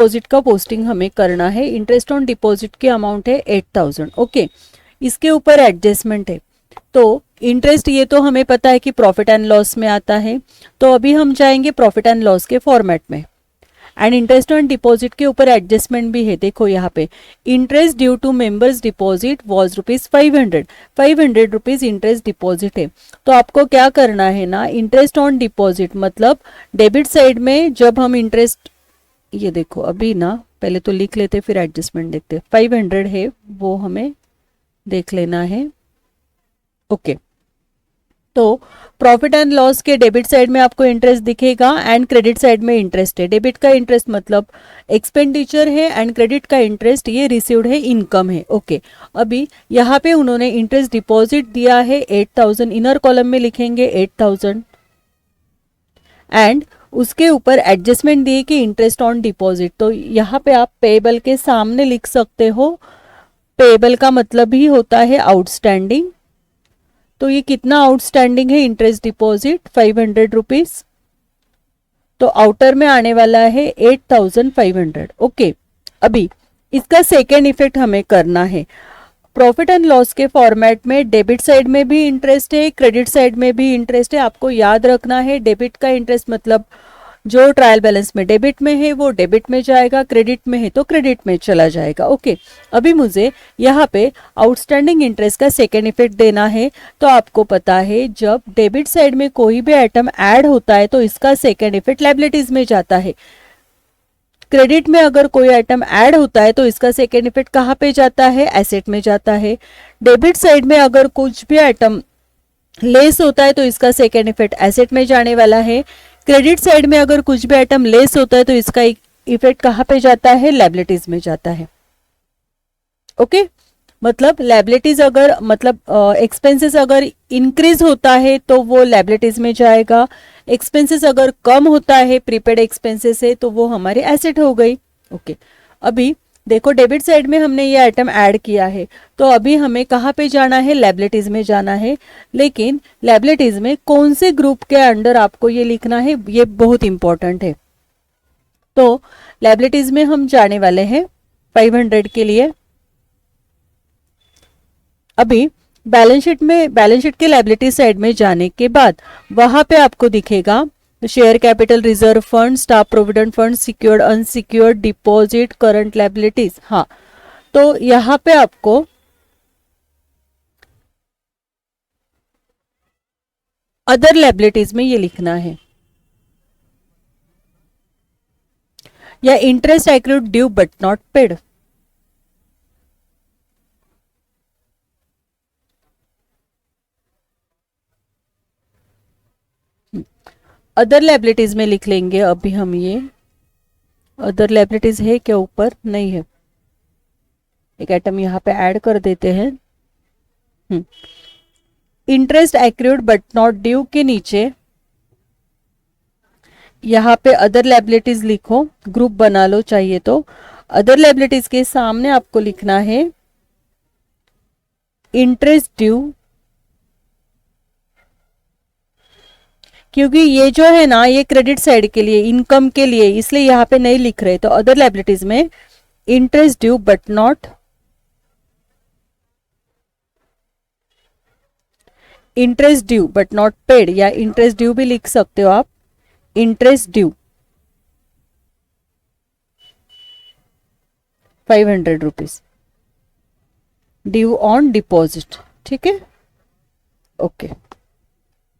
Deposit का posting हमें करना है। इंटरेस्ट ऑन डिपॉजिट की अमाउंट है 8000। ओके, इसके ऊपर एडजस्टमेंट है। तो इंटरेस्ट ये तो हमें पता है कि प्रॉफिट एंड लॉस में आता है, तो अभी हम जाएंगे प्रॉफिट एंड लॉस के फॉर्मेट में। एंड इंटरेस्ट ऑन डिपॉजिट के ऊपर एडजस्टमेंट भी है। देखो यहाँ पे interest due to members deposit was ₹500, 500 rupees interest deposit है। तो आपको क्या करना है ना, इंटरेस्ट ऑन डिपॉजिट मतलब डेबिट साइड में जब हम इंटरेस्ट, ये देखो अभी ना पहले तो लिख लेते फिर एडजस्टमेंट देखते। 500 है वो हमें देख लेना है। ओके, तो प्रॉफिट एंड लॉस के डेबिट साइड में आपको इंटरेस्ट दिखेगा एंड क्रेडिट साइड में इंटरेस्ट है। डेबिट का इंटरेस्ट मतलब एक्सपेंडिचर है एंड क्रेडिट का इंटरेस्ट ये रिसीव्ड है, इनकम है। ओके, अभी यहाँ पे उन्होंने इंटरेस्ट डिपॉजिट दिया है 8000, इनर कॉलम में लिखेंगे 8000 एंड उसके ऊपर एडजस्टमेंट दिए कि इंटरेस्ट ऑन डिपॉजिट। तो यहाँ पे आप पेएबल के सामने लिख सकते हो। पेएबल का मतलब ही होता है आउटस्टैंडिंग। तो ये कितना आउटस्टैंडिंग है इंटरेस्ट डिपॉजिट? 500 रुपीज। तो आउटर में आने वाला है 8500। ओके, अभी इसका सेकेंड इफेक्ट हमें करना है। प्रॉफिट एंड लॉस के फॉर्मेट में डेबिट साइड में भी इंटरेस्ट है, क्रेडिट साइड में भी इंटरेस्ट है। आपको याद रखना है डेबिट का इंटरेस्ट मतलब जो ट्रायल बैलेंस में डेबिट में है वो डेबिट में जाएगा, क्रेडिट में है तो क्रेडिट में चला जाएगा। ओके, अभी मुझे यहाँ पे आउटस्टैंडिंग इंटरेस्ट का सेकेंड इफेक्ट देना है। तो आपको पता है जब डेबिट साइड में कोई भी आइटम ऐड होता है तो इसका सेकेंड इफेक्ट लायबिलिटीज में जाता है। क्रेडिट में अगर कोई आइटम ऐड होता है तो इसका सेकेंड इफेक्ट कहाँ पे जाता है? एसेट में जाता है। डेबिट साइड में अगर कुछ भी आइटम लेस होता है तो इसका सेकेंड इफेक्ट एसेट में जाने वाला है। क्रेडिट साइड में अगर कुछ भी आइटम लेस होता है तो इसका इफेक्ट कहाँ पे जाता है? लायबिलिटीज में जाता है। ओके, मतलब लायबिलिटीज अगर मतलब एक्सपेंसेस अगर इंक्रीज होता है तो वो लायबिलिटीज में जाएगा। एक्सपेंसेस अगर कम होता है, प्रीपेड एक्सपेंसेस है, तो वो हमारे एसेट हो गई। ओके, अभी देखो डेबिट साइड में हमने ये आइटम ऐड किया है तो अभी हमें कहाँ पे जाना है? लायबिलिटीज में जाना है। लेकिन लायबिलिटीज में कौन से ग्रुप के अंडर आपको ये लिखना है, ये बहुत इंपॉर्टेंट है। तो लायबिलिटीज में हम जाने वाले हैं 500 के लिए। अभी बैलेंस शीट के लायबिलिटी साइड में जाने के बाद वहां पे आपको दिखेगा share capital, reserve fund, staff provident fund, secured, unsecured, deposit, current liabilities. हाँ, तो यहाँ पे आपको अदर लायबिलिटीज में ये लिखना है या interest accrued due but not paid. Other liabilities में लिख लेंगे। अभी हम ये अदर लायबिलिटीज है क्या? ऊपर नहीं है, एक आइटम यहाँ पे ऐड कर देते हैं। Interest accrued but not due के नीचे यहाँ पे अदर लायबिलिटीज लिखो, ग्रुप बना लो चाहिए तो। अदर लायबिलिटीज के सामने आपको लिखना है इंटरेस्ट ड्यू, क्योंकि ये जो है ना ये क्रेडिट साइड के लिए, इनकम के लिए, इसलिए यहाँ पे नहीं लिख रहे। तो अदर लायबिलिटीज में interest due but not paid या इंटरेस्ट ड्यू भी लिख सकते हो आप। Interest due 500 rupees due on deposit. ठीक है, ओके,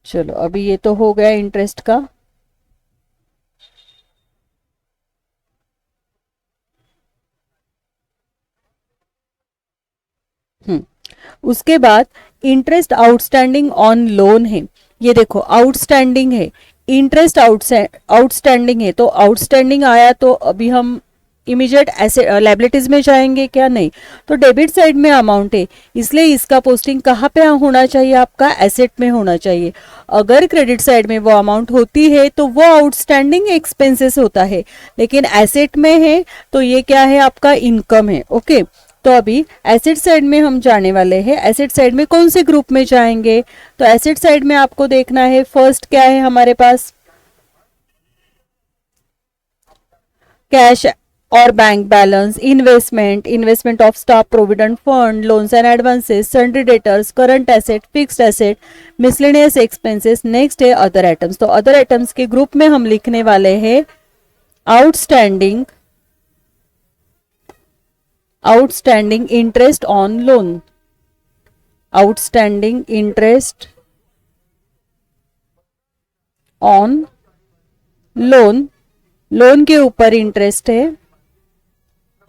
चलो अभी ये तो हो गया इंटरेस्ट का। उसके बाद इंटरेस्ट आउटस्टैंडिंग ऑन लोन है। ये देखो आउटस्टैंडिंग है, इंटरेस्ट आउटस्टैंडिंग है। तो आउटस्टैंडिंग आया तो अभी हम इमीडिएट एसेट लायबिलिटीज में जाएंगे क्या? नहीं। तो डेबिट साइड में अमाउंट है इसलिए इसका पोस्टिंग कहाँ पे होना चाहिए? आपका एसेट में होना चाहिए। अगर क्रेडिट साइड में वो अमाउंट होती है तो वो आउटस्टैंडिंग एक्सपेंसेस होता है, लेकिन एसेट में है तो ये क्या है? आपका इनकम है। ओके, तो अभी एसेट साइड में हम जाने वाले हैं। एसेट साइड में कौन से ग्रुप में जाएंगे? तो एसेट साइड में आपको देखना है फर्स्ट क्या है हमारे पास? कैश और bank balance, investment, investment of staff provident fund, loans and advances, sundry debtors, current asset, fixed asset, miscellaneous expenses. Next है अदर आइटम्स। तो अदर आइटम्स के ग्रुप में हम लिखने वाले हैं outstanding interest on loan, outstanding interest on loan, loan के ऊपर इंटरेस्ट है,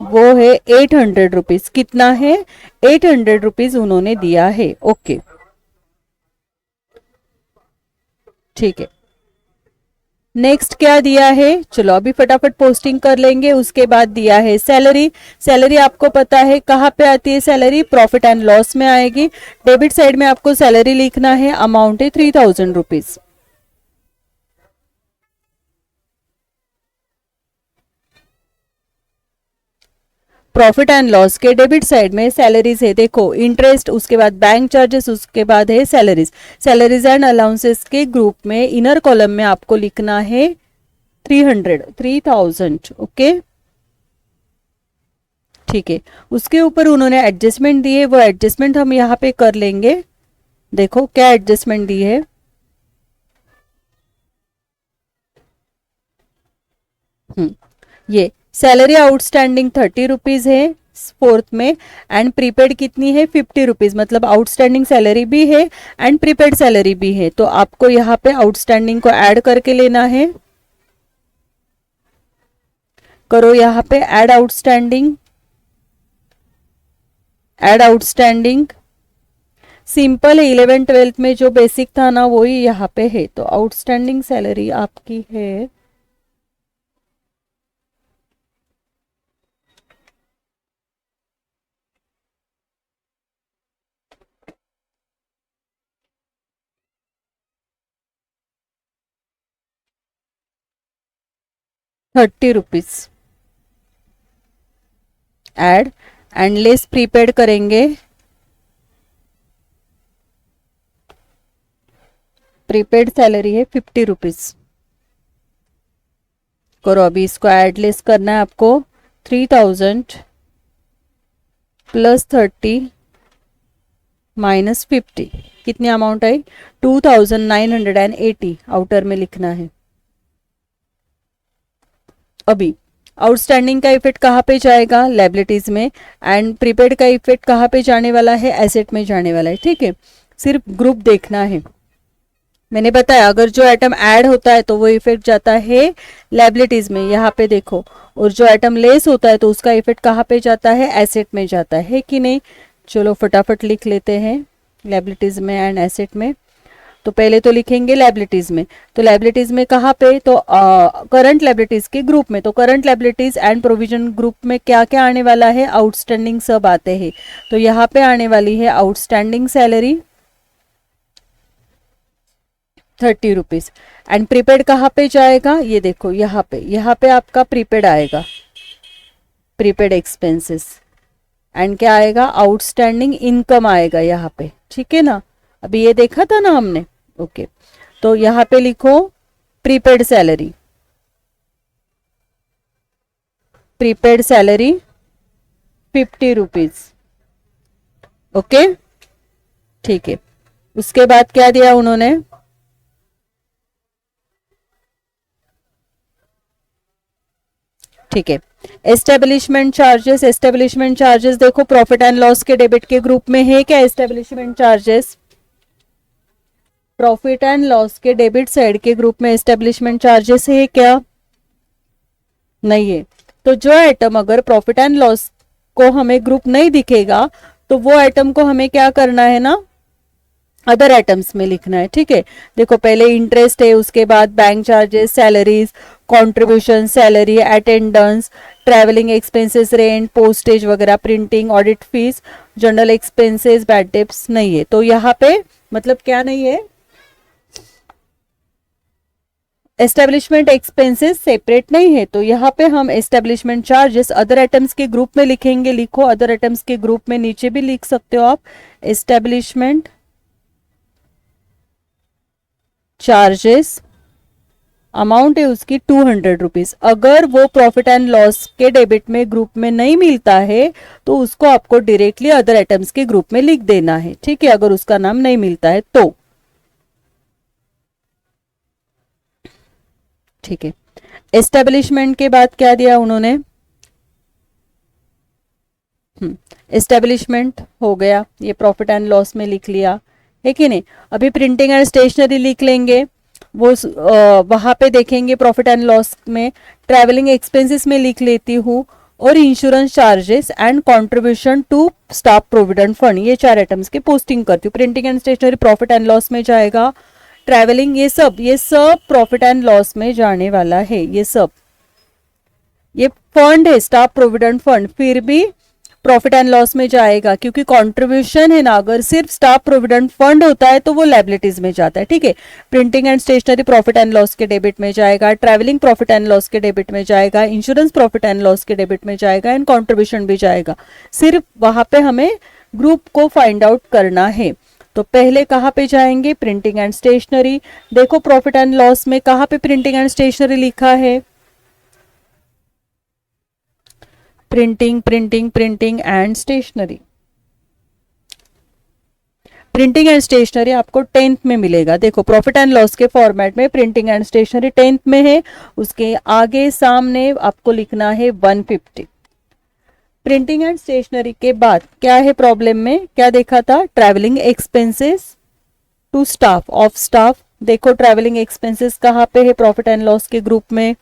वो है 800 रुपीज। कितना है? 800 रुपीज उन्होंने दिया है। ओके, ठीक है। नेक्स्ट क्या दिया है? चलो अभी फटाफट पोस्टिंग कर लेंगे। उसके बाद दिया है सैलरी। सैलरी आपको पता है कहाँ पे आती है सैलरी? प्रॉफिट एंड लॉस में आएगी। डेबिट साइड में आपको सैलरी लिखना है, अमाउंट है 3000 रुपीज। प्रॉफिट एंड लॉस के डेबिट साइड में सैलरीज है, देखो इंटरेस्ट, उसके बाद बैंक चार्जेस, उसके बाद है सैलरीज। सैलरीज एंड अलाउंसेस के ग्रुप में इनर कॉलम में आपको लिखना है 3000। ओके, ठीक है। उसके ऊपर उन्होंने एडजस्टमेंट दी है, वो एडजस्टमेंट हम यहाँ पे कर लेंगे। देखो क्या एडजस्टमेंट दी है। ये सैलरी आउटस्टैंडिंग 30 रुपीज है फोर्थ में, एंड प्रीपेड कितनी है? 50 रुपीज। मतलब आउटस्टैंडिंग सैलरी भी है एंड प्रीपेड सैलरी भी है, तो आपको यहाँ पे आउटस्टैंडिंग को ऐड करके लेना है। करो यहाँ पे add outstanding, add outstanding. Simple है, 11th-12th में जो बेसिक था ना वही यहाँ पे है। तो आउटस्टैंडिंग सैलरी आपकी है 30 rupees. Add and less prepaid करेंगे, प्रीपेड सैलरी है 50 रुपीज। करो अभी इसको ऐड लेस करना है आपको। 3000 प्लस 30 माइनस 50, कितनी अमाउंट आई? 2980 आउटर में लिखना है। अभी आउटस्टैंडिंग का इफेक्ट कहाँ पे जाएगा? लायबिलिटीज में, एंड प्रीपेड का इफेक्ट कहाँ पे जाने वाला है? एसेट में जाने वाला है। ठीक है, सिर्फ ग्रुप देखना है। मैंने बताया अगर जो आइटम ऐड होता है तो वो इफेक्ट जाता है लायबिलिटीज में, यहाँ पे देखो, और जो आइटम लेस होता है तो उसका इफेक्ट कहाँ पे जाता है? एसेट में जाता है कि नहीं? चलो फटाफट लिख लेते हैं लायबिलिटीज में एंड एसेट में। तो पहले तो लिखेंगे लायबिलिटीज में। तो लायबिलिटीज में कहाँ पे? तो करंट लायबिलिटीज के ग्रुप में। तो current liabilities and provision group में क्या क्या आने वाला है? आउटस्टैंडिंग सब आते हैं। तो यहाँ पे आने वाली है outstanding salary 30 rupees. And prepaid कहाँ पे जाएगा? ये देखो यहाँ पे आपका प्रीपेड आएगा, प्रीपेड एक्सपेंसेस। एंड क्या आएगा? आउटस्टैंडिंग इनकम आएगा यहाँ पे। ठीक है ना, अभी ये देखा था ना हमने। ओके, तो यहाँ पे लिखो prepaid salary, prepaid salary 50 rupees. Okay, ठीक है। उसके बाद क्या दिया उन्होंने? ठीक है, एस्टेब्लिशमेंट चार्जेस। एस्टेब्लिशमेंट चार्जेस देखो प्रॉफिट एंड लॉस के डेबिट के ग्रुप में है क्या? Establishment charges profit and loss के डेबिट साइड के ग्रुप में एस्टेब्लिशमेंट चार्जेस है क्या? नहीं है। तो जो आइटम अगर प्रॉफिट एंड लॉस को हमें ग्रुप नहीं दिखेगा तो वो आइटम को हमें क्या करना है ना, अदर आइटम्स में लिखना है। ठीक है, देखो पहले इंटरेस्ट है, उसके बाद bank charges, salaries, contribution, salary, attendance, travelling expenses, rent, postage वगैरह, printing, audit fees, general expenses, bad debts नहीं है। तो यहाँ पे मतलब क्या नहीं है? एस्टेब्लिशमेंट एक्सपेंसेस सेपरेट नहीं है। तो यहाँ पे हम एस्टेब्लिशमेंट चार्जेस अदर आइटम्स के ग्रुप में लिखेंगे। लिखो अदर आइटम्स के ग्रुप में, नीचे भी लिख सकते हो आप, एस्टेब्लिशमेंट चार्जेस अमाउंट है उसकी 200 रुपीज। अगर वो प्रॉफिट एंड लॉस के डेबिट में ग्रुप में नहीं मिलता है तो उसको आपको डायरेक्टली अदर आइटम्स के ग्रुप में लिख देना है, ठीक है, अगर उसका नाम नहीं मिलता है तो। ठीक है, एस्टेब्लिशमेंट के बाद क्या दिया उन्होंने, एस्टेब्लिशमेंट हो गया, ये प्रॉफिट एंड लॉस में लिख लिया है कि नहीं। अभी प्रिंटिंग एंड स्टेशनरी लिख लेंगे, वो वहां पे देखेंगे प्रॉफिट एंड लॉस में। ट्रैवलिंग एक्सपेंसेस में लिख लेती हूँ, और insurance charges and contribution to staff provident fund, ये 4 आइटम्स की पोस्टिंग करती हूँ। Printing and stationery profit and loss में जाएगा, ट्रैवलिंग ये सब प्रॉफिट एंड लॉस में जाने वाला है। ये सब, ये फंड है स्टाफ प्रोविडेंट फंड, फिर भी प्रॉफिट एंड लॉस में जाएगा, क्योंकि कंट्रीब्यूशन है ना, अगर सिर्फ स्टाफ प्रोविडेंट फंड होता है तो वो लायबिलिटीज में जाता है, ठीक है। Printing and stationery profit and loss के डेबिट में जाएगा, ट्रैवलिंग प्रॉफिट एंड लॉस के डेबिट में जाएगा, इंश्योरेंस प्रॉफिट एंड लॉस के डेबिट में जाएगा, एंड कंट्रीब्यूशन भी जाएगा। सिर्फ वहां पे हमें ग्रुप को फाइंड आउट करना है। तो पहले कहाँ पे जाएंगे, प्रिंटिंग एंड स्टेशनरी। देखो प्रॉफिट एंड लॉस में कहाँ पे प्रिंटिंग एंड स्टेशनरी लिखा है, printing printing printing and stationery. Printing and stationery आपको 10th में मिलेगा। देखो प्रॉफिट एंड लॉस के फॉर्मेट में प्रिंटिंग एंड स्टेशनरी 10th में है, उसके आगे सामने आपको लिखना है 150। प्रिंटिंग एंड स्टेशनरी के बाद क्या है, प्रॉब्लम में क्या देखा था, travelling expenses to staff of staff. देखो ट्रैवलिंग एक्सपेंसेस कहाँ पे है प्रॉफिट एंड लॉस के ग्रुप में,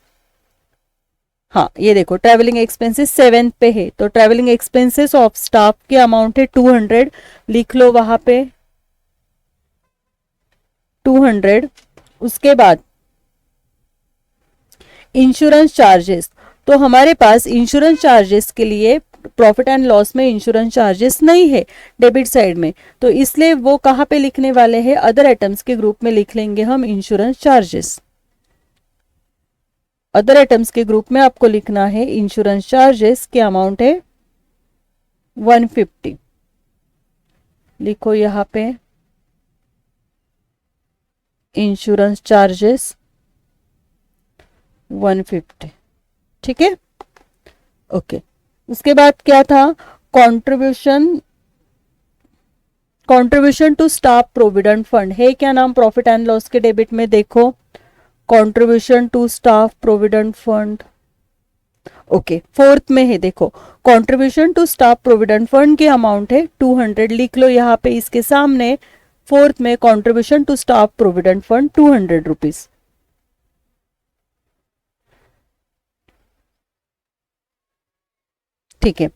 हाँ ये देखो ट्रैवलिंग एक्सपेंसेस 7th पे है, तो ट्रैवलिंग एक्सपेंसेस ऑफ स्टाफ के अमाउंट है 200, लिख लो वहां पे 200। उसके बाद इंश्योरेंस चार्जेस, तो हमारे पास इंश्योरेंस चार्जेस के लिए प्रॉफिट एंड लॉस में इंश्योरेंस चार्जेस नहीं है डेबिट साइड में, तो इसलिए वो कहाँ पे लिखने वाले हैं, अदर आइटम्स के ग्रुप में लिख लेंगे हम इंश्योरेंस चार्जेस। अदर आइटम्स के ग्रुप में आपको लिखना है इंश्योरेंस चार्जेस के अमाउंट है 150, लिखो यहाँ पे इंश्योरेंस चार्जेस 150, ठीक है, ओके। उसके बाद क्या था, contribution to staff provident fund है क्या नाम प्रॉफिट एंड लॉस के डेबिट में, देखो contribution to staff provident fund, okay 4th में है। देखो contribution to staff provident fund की अमाउंट है 200, लिख लो यहाँ पे इसके सामने 4th में contribution to staff provident fund 200 rupees. ठीक है,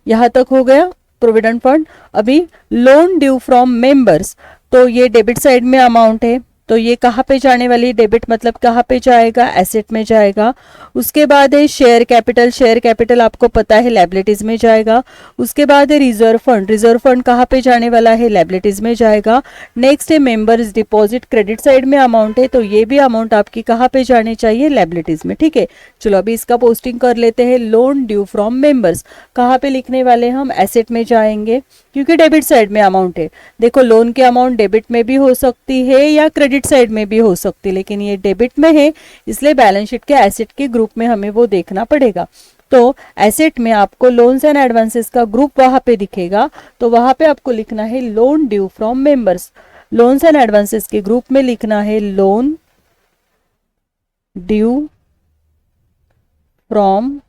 यहां तक हो गया प्रोविडेंट फंड। अभी लोन ड्यू फ्रॉम मेंबर्स, तो ये डेबिट साइड में अमाउंट है, तो ये कहाँ पे जाने वाली, डेबिट मतलब कहाँ पे जाएगा, एसेट में जाएगा। उसके बाद है शेयर कैपिटल, शेयर कैपिटल आपको पता है लायबिलिटीज में जाएगा। उसके बाद है रिजर्व फंड, रिजर्व फंड कहाँ पे जाने वाला है, लायबिलिटीज में जाएगा। नेक्स्ट है मेंबर्स डिपॉजिट, क्रेडिट साइड में अमाउंट है, तो ये भी अमाउंट आपकी कहाँ पे जानी चाहिए, लायबिलिटीज में, ठीक है। चलो अभी इसका पोस्टिंग कर लेते हैं। लोन ड्यू फ्रॉम मेंबर्स कहाँ पे लिखने वाले हम, एसेट में जाएंगे, क्योंकि डेबिट साइड में अमाउंट है। देखो लोन की अमाउंट डेबिट में भी हो सकती है या क्रेडिट साइड में भी हो सकती है, लेकिन ये डेबिट में है इसलिए बैलेंस शीट के एसेट के ग्रुप में हमें वो देखना पड़ेगा। तो एसेट में आपको लोन्स एंड एडवांसेस का ग्रुप वहां पे दिखेगा, तो वहां पे आपको लिखना है loan due from members. Loans and advances के ग्रुप में लिखना है लोन ड्यू फ्रॉम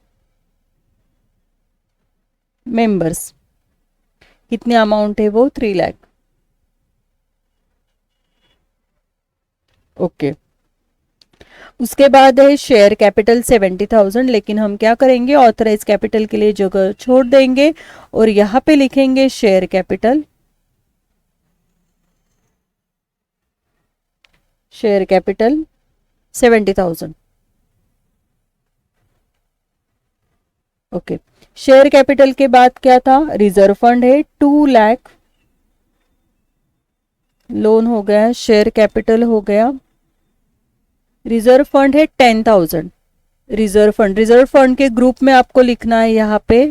मेंबर्स। कितने अमाउंट है वो, 3 लाख, ओके। उसके बाद है शेयर कैपिटल 70,000, लेकिन हम क्या करेंगे, ऑथराइज कैपिटल के लिए जगह छोड़ देंगे और यहां पे लिखेंगे share capital, share capital 70,000, okay. Share capital के बाद क्या था, रिजर्व फंड है 2 लाख, लोन हो गया, शेयर कैपिटल हो गया, रिजर्व फंड है 10,000। रिजर्व फंड के ग्रुप में आपको लिखना है यहाँ पे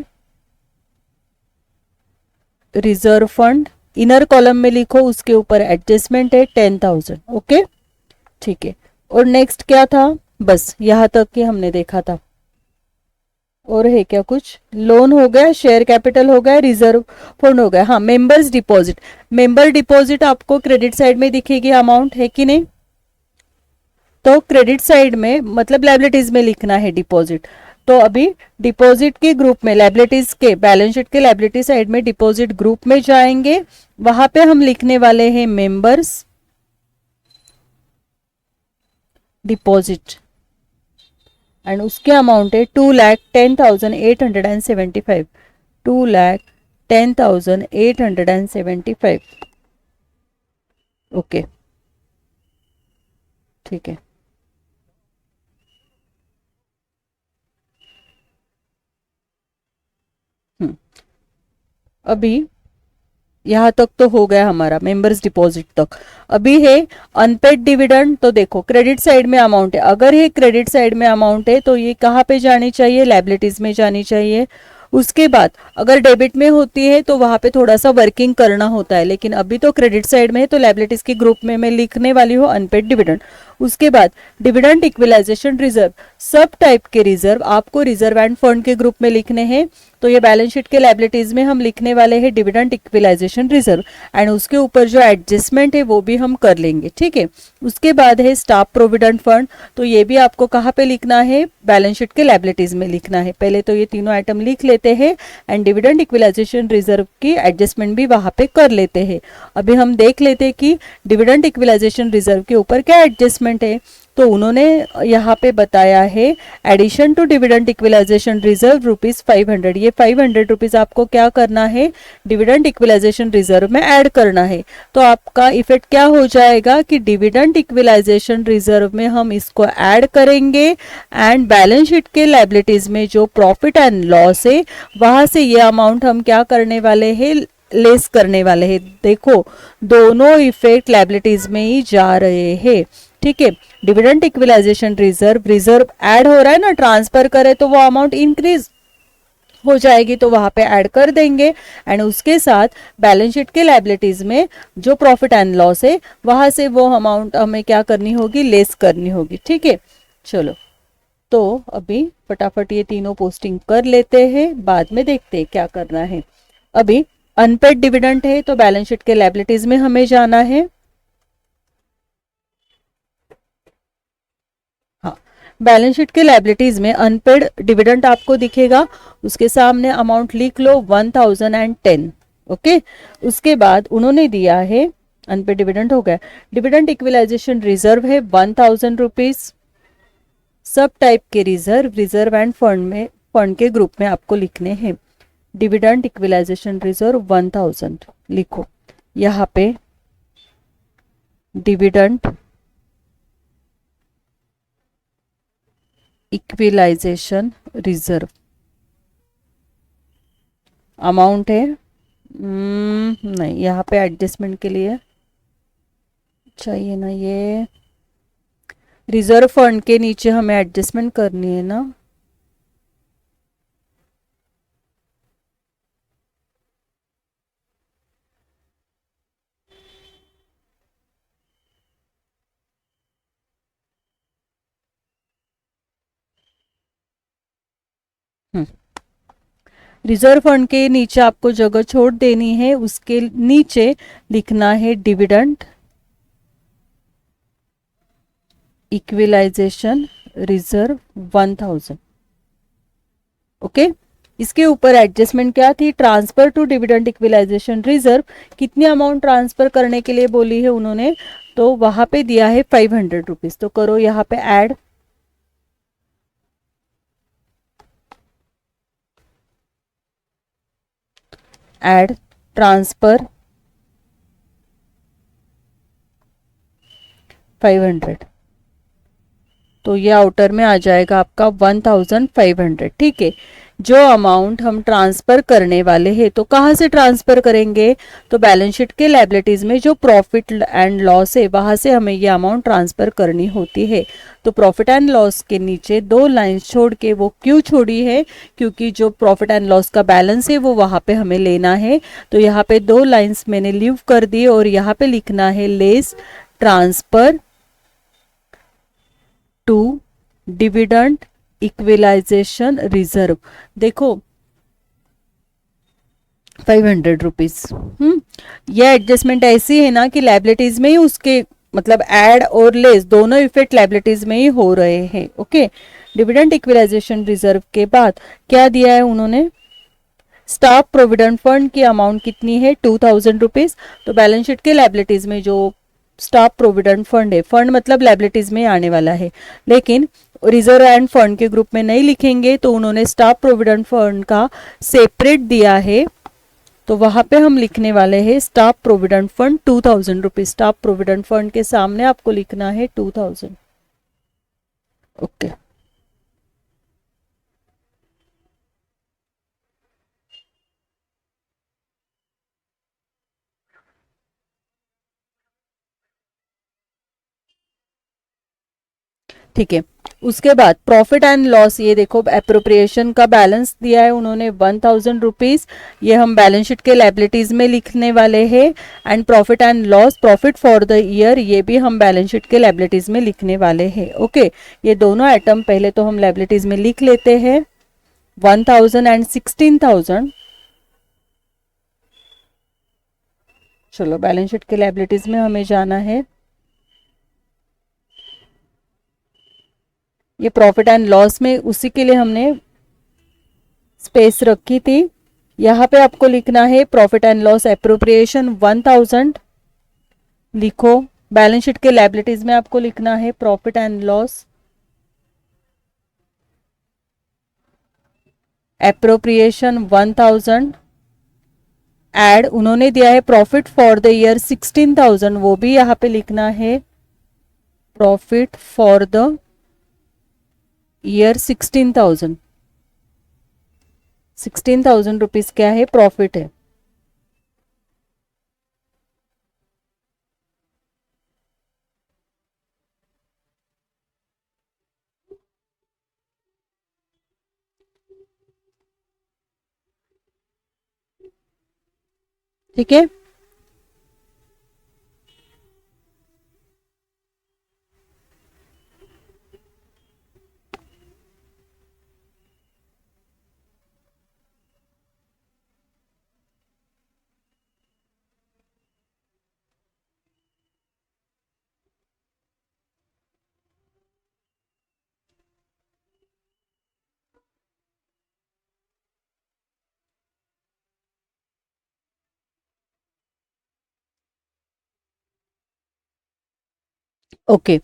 रिजर्व फंड, इनर कॉलम में लिखो, उसके ऊपर एडजस्टमेंट है 10,000, ओके, ठीक है, और नेक्स्ट क्या था, बस यहाँ तक कि हमने देखा था। और है क्या कुछ, लोन हो गया, शेयर कैपिटल हो गया, रिजर्व फंड हो गया। हाँ, मेंबर्स डिपॉजिट, मेंबर डिपॉजिट आपको क्रेडिट साइड में दिखेगी अमाउंट, है कि नहीं? तो क्रेडिट साइड में मतलब लायबिलिटीज में लिखना है डिपॉजिट। तो अभी डिपॉजिट के ग्रुप में, लायबिलिटीज के बैलेंस शीट के लायबिलिटी साइड में डिपॉजिट ग्रुप में जाएंगे, वहां पे हम लिखने वाले हैं मेंबर्स डिपॉजिट एंड उसके अमाउंट है 2,10,875, 2,10,875। ओके, ठीक है। अभी यहाँ तक तो हो गया हमारा मेंबर्स डिपॉजिट तक। अभी है अनपेड डिविडेंड। तो देखो क्रेडिट साइड में अमाउंट है, अगर ये क्रेडिट साइड में अमाउंट है तो ये कहाँ पे जानी चाहिए, लायबिलिटीज में जानी चाहिए। उसके बाद अगर डेबिट में होती है तो वहां पे थोड़ा सा वर्किंग करना होता है, लेकिन अभी तो क्रेडिट साइड में है तो लायबिलिटीज के ग्रुप में मैं लिखने वाली हूँ अनपेड डिविडेंड। उसके बाद डिविडेंड इक्विलाइजेशन रिजर्व, सब टाइप के रिजर्व आपको रिजर्व एंड फंड के ग्रुप में लिखने हैं। तो ये बैलेंस शीट के लायबिलिटीज में हम लिखने वाले हैं डिविडेंड इक्विलाइजेशन रिजर्व एंड उसके ऊपर जो एडजस्टमेंट है वो भी हम कर लेंगे, ठीक है। उसके बाद है स्टाफ प्रोविडेंट फंड। तो ये भी आपको कहाँ पे लिखना है, बैलेंस शीट के लायबिलिटीज में लिखना है। पहले तो ये तीनों आइटम लिख लेते हैं एंड डिविडेंड इक्विलाइजेशन रिजर्व की एडजस्टमेंट भी वहां पे कर लेते हैं। अभी हम देख लेते हैं कि डिविडेंड इक्विलाइजेशन रिजर्व के ऊपर क्या एडजस्टमेंट है। तो उन्होंने यहाँ पे बताया है addition to dividend equalisation reserve ₹500। ये ₹500 आपको क्या करना है, डिविडेंड इक्विलाइजेशन रिजर्व में ऐड करना है। तो आपका इफेक्ट क्या हो जाएगा कि डिविडेंड इक्विलाइजेशन रिजर्व में हम इसको ऐड करेंगे एंड बैलेंस शीट के लायबिलिटीज में जो प्रॉफिट एंड लॉस है वहां से ये अमाउंट हम क्या करने वाले हैं, लेस करने वाले हैं। देखो दोनों इफेक्ट लायबिलिटीज में ही जा रहे हैं, ठीक है। Dividend equalisation reserve, reserve add हो रहा है ना, ट्रांसफर करे तो वो अमाउंट इंक्रीज हो जाएगी तो वहां पे ऐड कर देंगे एंड उसके साथ बैलेंस शीट के लायबिलिटीज में जो प्रॉफिट एंड लॉस है वहां से वो अमाउंट हमें क्या करनी होगी, लेस करनी होगी, ठीक है। चलो तो अभी फटाफट ये तीनों पोस्टिंग कर लेते हैं, बाद में देखते हैं क्या करना है। अभी अनपेड डिविडेंड है तो बैलेंस शीट के लायबिलिटीज में हमें जाना है। हाँ, बैलेंस शीट के लायबिलिटीज में अनपेड डिविडेंड आपको दिखेगा, उसके सामने अमाउंट लिख लो 1010। ओके, उसके बाद उन्होंने दिया है अनपेड डिविडेंड हो गया, डिविडेंड इक्विलाइजेशन रिजर्व है ₹1000। सब टाइप के रिजर्व, रिजर्व एंड फंड में, फंड के ग्रुप में आपको लिखने हैं। डिविडेंड इक्विलाइजेशन रिजर्व 1000 लिखो। यहाँ पे डिविडेंड इक्विलाइजेशन रिजर्व अमाउंट है, नहीं यहाँ पे एडजस्टमेंट के लिए चाहिए ना, ये रिजर्व फंड के नीचे हमें एडजस्टमेंट करनी है ना। रिजर्व फंड के नीचे आपको जगह छोड़ देनी है, उसके नीचे लिखना है डिविडेंड इक्विलाइजेशन रिजर्व 1000। ओके, इसके ऊपर एडजस्टमेंट क्या थी, transfer to dividend equalisation reserve, कितनी अमाउंट ट्रांसफर करने के लिए बोली है उन्होंने, तो वहां पे दिया है ₹500। तो करो यहाँ पे ऐड, ऐड ट्रांसफर 500। तो ये आउटर में आ जाएगा आपका 1500, ठीक है। जो अमाउंट हम ट्रांसफर करने वाले हैं तो कहाँ से ट्रांसफर करेंगे, तो बैलेंस शीट के लायबिलिटीज में जो प्रॉफिट एंड लॉस है वहां से हमें ये अमाउंट ट्रांसफर करनी होती है। तो प्रॉफिट एंड लॉस के नीचे 2 लाइंस छोड़ के, वो क्यों छोड़ी है, क्योंकि जो प्रॉफिट एंड लॉस का बैलेंस है वो वहां पे हमें लेना है। तो यहाँ पे 2 लाइंस मैंने लीव कर दी और यहाँ पे लिखना है less transfer to dividend equalisation reserve. देखो 500 रुपीज। यह एडजस्टमेंट ऐसी है ना कि लाइबिलिटीज में ही उसके मतलब ऐड और लेस दोनों इफेक्ट लाइबिलिटीज में ही हो रहे हैं। ओके, डिविडेंड इक्विलाइजेशन रिजर्व के बाद क्या दिया है उन्होंने, स्टाफ प्रोविडेंट फंड की अमाउंट कितनी है 2000 रुपीज। तो बैलेंस शीट के लाइबिलिटीज में जो स्टाफ प्रोविडेंट फंड है, फंड मतलब लाइबिलिटीज में आने वाला है, लेकिन रिजर्व एंड फंड के ग्रुप में नहीं लिखेंगे, तो उन्होंने स्टाफ प्रोविडेंट फंड का सेपरेट दिया है, तो वहां पे हम लिखने वाले हैं staff provident fund 2000 rupees. Staff provident fund के सामने आपको लिखना है 2000। ओके, ठीक है। उसके बाद प्रॉफिट एंड लॉस, ये देखो अप्रोप्रिएशन का बैलेंस दिया है उन्होंने 1000 रुपीज, ये हम बैलेंस शीट के लाइबिलिटीज में लिखने वाले हैं। And profit and loss, profit for the year, ये भी हम बैलेंस शीट के लाइबिलिटीज में लिखने वाले हैं। ओके, ये दोनों आइटम पहले तो हम लाइबिलिटीज में लिख लेते हैं, 1000 एंड 16,000। चलो बैलेंस शीट के लाइबिलिटीज में हमें जाना है, ये प्रॉफिट एंड लॉस में उसी के लिए हमने स्पेस रखी थी। यहाँ पे आपको लिखना है प्रॉफिट एंड लॉस एप्रोप्रिएशन 1000 लिखो। बैलेंस शीट के लायबिलिटीज में आपको लिखना है प्रॉफिट एंड लॉस एप्रोप्रिएशन 1000। एड उन्होंने दिया है प्रॉफिट फॉर द ईयर 16,000, वो भी यहाँ पे लिखना है profit for the year 16,000। 16,000 rupees क्या है, प्रॉफिट है। ठीक है, ओके।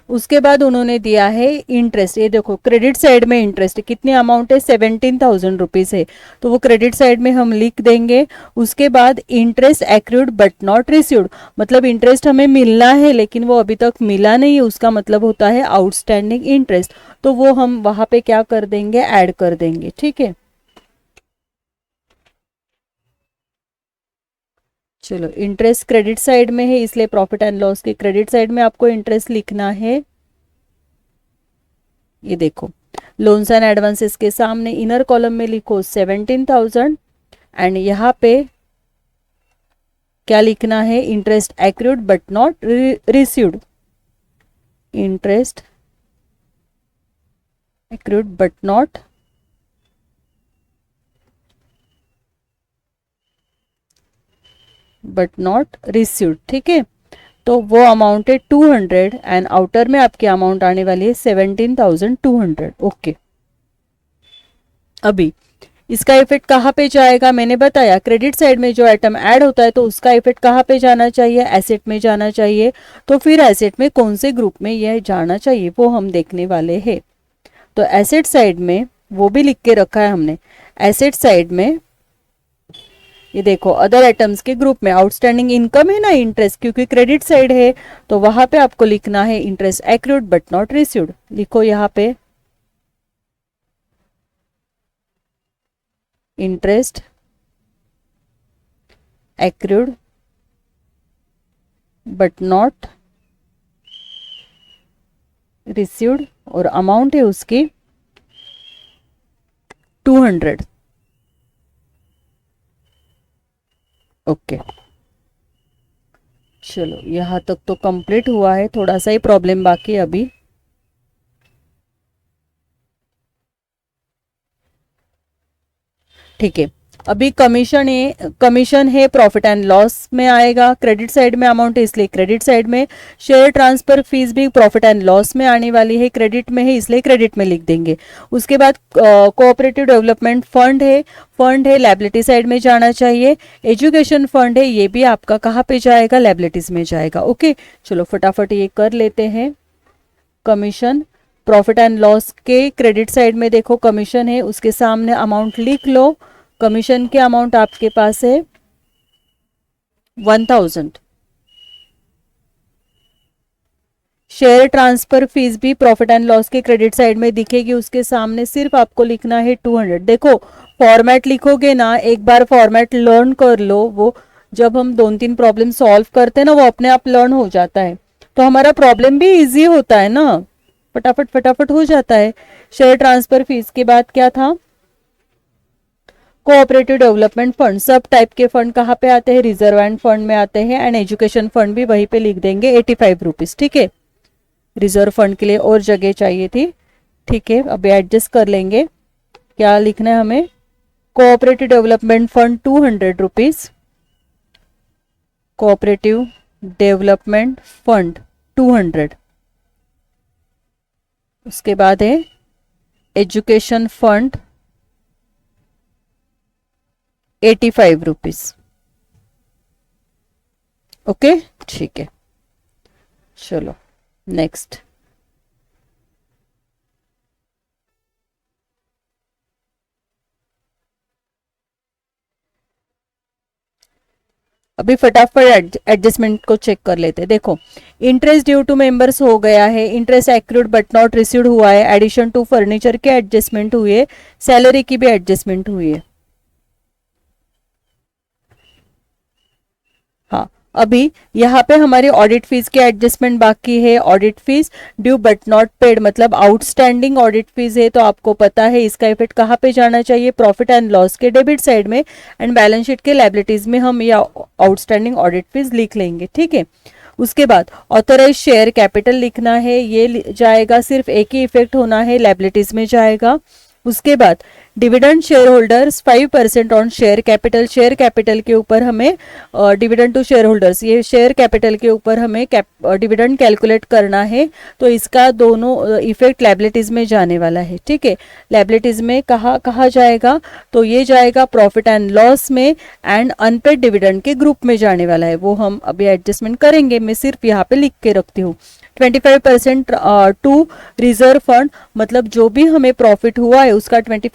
उसके बाद उन्होंने दिया है इंटरेस्ट, ये देखो क्रेडिट साइड में इंटरेस्ट कितनी अमाउंट है, 17,000 रुपीज है, तो वो क्रेडिट साइड में हम लिख देंगे। उसके बाद interest accrued but not received, मतलब इंटरेस्ट हमें मिलना है लेकिन वो अभी तक मिला नहीं है, उसका मतलब होता है आउटस्टैंडिंग इंटरेस्ट, तो वो हम वहां पे क्या कर देंगे, ऐड कर देंगे। ठीक है, चलो इंटरेस्ट क्रेडिट साइड में है इसलिए प्रॉफिट एंड लॉस के क्रेडिट साइड में आपको इंटरेस्ट लिखना है। ये देखो लोन्स एंड एडवांसेस के सामने इनर कॉलम में लिखो 17,000 एंड यहाँ पे क्या लिखना है, interest accrued but not received. Interest accrued but not received. ठीक है, तो वो अमाउंट है 200 एंड आउटर में आपकी अमाउंट आने वाली है 17,200। ओके, अभी इसका इफेक्ट कहाँ पे जाएगा, मैंने बताया क्रेडिट साइड में जो आइटम ऐड होता है तो उसका इफेक्ट कहाँ पे जाना चाहिए, एसेट में जाना चाहिए। तो फिर एसेट में कौन से ग्रुप में यह जाना चाहिए वो हम देखने वाले हैं। तो एसेट साइड में वो भी लिख के रखा है हमने, एसेट साइड में ये देखो अदर आइटम्स के ग्रुप में आउटस्टैंडिंग इनकम है ना, इंटरेस्ट, क्योंकि क्रेडिट साइड है तो वहां पे आपको लिखना है interest accrued but not received. लिखो यहाँ पे interest accrued but not received और अमाउंट है उसकी 200। ओके, चलो यहाँ तक तो कंप्लीट हुआ है, थोड़ा सा ही प्रॉब्लम बाकी अभी। ठीक है, अभी कमीशन है प्रॉफिट एंड लॉस में आएगा, क्रेडिट साइड में अमाउंट है इसलिए क्रेडिट साइड में। शेयर ट्रांसफर फीस भी प्रॉफिट एंड लॉस में आने वाली है, क्रेडिट में है इसलिए क्रेडिट में लिख देंगे। उसके बाद कोऑपरेटिव डेवलपमेंट फंड है लायबिलिटी साइड में जाना चाहिए। एजुकेशन फंड है, ये भी आपका कहाँ पे जाएगा, लायबिलिटीज में जाएगा। ओके, चलो फटाफट ये कर लेते हैं। कमीशन प्रॉफिट एंड लॉस के क्रेडिट साइड में देखो कमीशन है, उसके सामने अमाउंट लिख लो। कमीशन के अमाउंट आपके पास है 1000। शेयर ट्रांसफर फीस भी प्रॉफिट एंड लॉस के क्रेडिट साइड में दिखेगी, उसके सामने सिर्फ आपको लिखना है 200। देखो फॉर्मेट लिखोगे ना, एक बार फॉर्मेट लर्न कर लो, वो जब हम 2-3 प्रॉब्लम सॉल्व करते हैं ना वो अपने आप लर्न हो जाता है, तो हमारा प्रॉब्लम भी इजी होता है ना, फटाफट हो जाता है। शेयर ट्रांसफर फीस के बाद क्या था, कोऑपरेटिव डेवलपमेंट फंड। सब टाइप के फंड कहाँ पे आते हैं, रिजर्व एंड फंड में आते हैं, एंड एजुकेशन फंड भी वहीं पे लिख देंगे 85 रुपीज। ठीक है, रिजर्व फंड के लिए और जगह चाहिए थी। ठीक है, अभी एडजस्ट कर लेंगे, क्या लिखना है हमें, cooperative development fund 200 rupees, cooperative development fund 200। उसके बाद है एजुकेशन फंड 85 रुपीज। ओके, ठीक है, चलो नेक्स्ट। अभी फटाफट एडजस्टमेंट को चेक कर लेते हैं। देखो इंटरेस्ट ड्यू टू मेंबर्स हो गया है, interest accrued but not received हुआ है, एडिशन टू फर्नीचर के एडजस्टमेंट हुए, सैलरी की भी एडजस्टमेंट हुई है। हाँ, अभी यहाँ पे हमारी ऑडिट फीस की एडजस्टमेंट बाकी है। Audit fees due but not paid मतलब आउटस्टैंडिंग ऑडिट फीस है, तो आपको पता है इसका इफेक्ट कहाँ पे जाना चाहिए, प्रॉफिट एंड लॉस के डेबिट साइड में, एंड बैलेंस शीट के लायबिलिटीज में हम ये आउटस्टैंडिंग ऑडिट फीस लिख लेंगे। ठीक है, उसके बाद ऑथराइज शेयर कैपिटल लिखना है, ये जाएगा, सिर्फ एक ही इफेक्ट होना है, लायबिलिटीज में जाएगा। उसके बाद dividend share holders 5% on share capital, share capital के ऊपर हमें डिविडेंड टू शेयर होल्डर्स, ये शेयर कैपिटल के ऊपर हमें डिविडेंड कैलकुलेट करना है, तो इसका दोनों इफेक्ट लायबिलिटीज में जाने वाला है। ठीक है, लायबिलिटीज में कहा जाएगा, तो ये जाएगा प्रॉफिट एंड लॉस में, एंड अनपेड डिविडेंड के ग्रुप में जाने वाला है, वो हम अभी एडजस्टमेंट करेंगे। मैं सिर्फ यहाँ पे लिख के रखती हूँ। 25% टू रिजर्व फंड, मतलब जो भी हमें प्रॉफिट हुआ है उसका 25